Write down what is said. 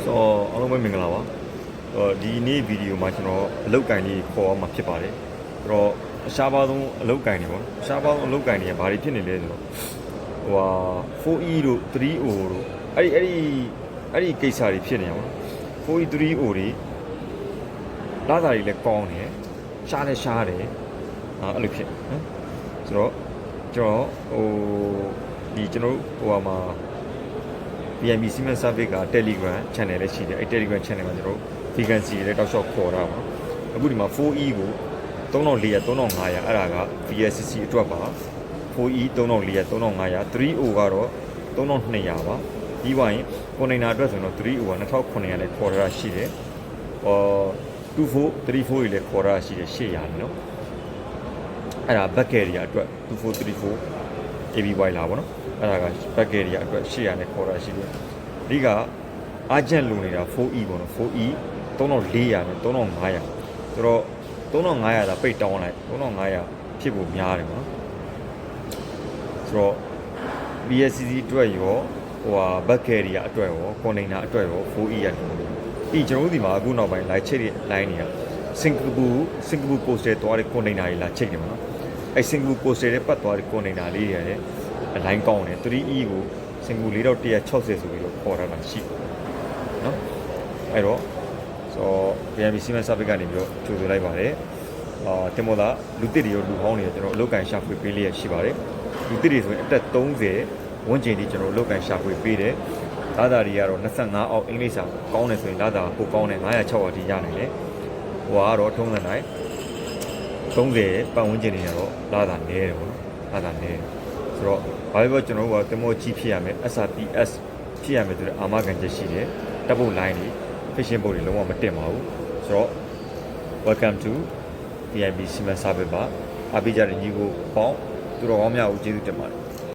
So, I don't knowဒီနေ့ဗီဒီယိုမှာကျွန်တော်အလုပ်ကိုင်လေးခေါ်အောင်မှာဖြစ်ပါတယ်။အဲ့တော့ရှားပါဆုံးအလုပ်ကိုင်တွေပေါ့။ရှားပါဆုံးအလုပ်ကိုင်တွေကဘာတွေဖြစ်နေလဲဆိုတော့ဟိုဟာ 4E တို့ 3O တို့အဲ့ဒီကိစ္စတွေဖြစ်နေရပါတော့။ 4E 3O တွေလာတာတွေလည်းကောင်းတယ်။ရှားတယ်အဲ့လိုဖြစ်နော်။ဆိုတော့ကျွန်တော်ဟိုဟာမှာ BMB Cement Service က Telegram channel လည်းရှိတယ်အဲ့ Telegram channel မှာကျွန်တော် vacancy တွေလည်းတောက်လျှောက်ခေါ်တာပါအခုဒီမှာ 4E ကို3400 3500အဲ့ဒါက VSCC အတွက်ပါ 4E 3400 3500 3O ကတော့3200ပါပြီးသွားရင်ကွန်တိန်နာအတွက်ဆိုတော့ 3O က2900လည်းခေါ်ရတာရှိတယ်24 34တွေလည်းခေါ်ရတာရှိတယ်800နော်အဲ့ဒါ bucket တွေအတွက်24 34 ABY လာပါတော့အဲ့ဒါက bucket တွေအတွက်800နဲ့ခေါ်တာရှိတယ်ဒီက urgent လိုနေတာ 4E ပေါ့နော် 4E 3400နဲ့3500ဆိုတော့3500သာပိတ်တောင်းလိုက်3500ဖြစ်ဖို့များတယ်ပေါ့နော်ဆိုတော့ BSCC အတွက်ရောဟိုဟာ bucket တွေအတွက်ရော container အတွက်ရော 4E ရတယ်ပြီးကျွန်တော်တို့ဒီမှာအခုနောက်ပိုင်း live ချိတ်တဲ့ line တွေက Singapore Coastal သွားတဲ့ container တွေလာချိတ်တယ်ပေါ့နော်အဲ့ Singapore Coastal နဲ့ပတ်သွားတဲ့ container လေးတွေရတယ်အလိုင်းကောင်းတယ် 3E ကိုစင်ကူ4160ဆိုပြီးတော့ခေါ်ထားတာရှိတယ်နော်အဲ့တော့ဆိုတော့ BMB Cement Service ကနေပြီးတော့ကြိုဆိုလိုက်ပါတယ်တင်မောသာလူတစ်တွေရောလူဟောင်းတွေရောကျွန်တော်အလုပ်ကန်ရှာဖွေပေးလျက်ရှိပါတယ်လူတစ်တွေဆိုရင်အသက်30ဝန်းကျင်ထိကျွန်တော်အလုပ်ကန်ရှာဖွေပေးတယ်လာတာတွေကတော့25အောက်အင်္ဂလိပ်စာကောင်းတယ်ဆိုရင်လာတာပိုကောင်းတယ်900 600အထိရနိုင်တယ်ဟိုကတော့ထုံးစံတိုင်း30ပတ်ဝန်းကျင်တွေကတော့လာတာနည်းတယ်ပေါ့နော်လာတာနည်းဆိုတော့ဘာပဲကျွန်တော်တို့ကတမောကြီးဖြစ်ရမယ် SRPS ဖြစ်ရမယ်ဆိုတဲ့အာမခံချက်ရှိတယ်တပ်ဖို့ line တွေ fishing boat တွေလုံးဝမတင်ပါဘူးဆိုတော့ welcome to BMB Cement Service ပါအားပေးကြတဲ့ညီကိုပေါင်းသူတော်ကောင်းများကိုကျေးဇူးတင်ပါတယ်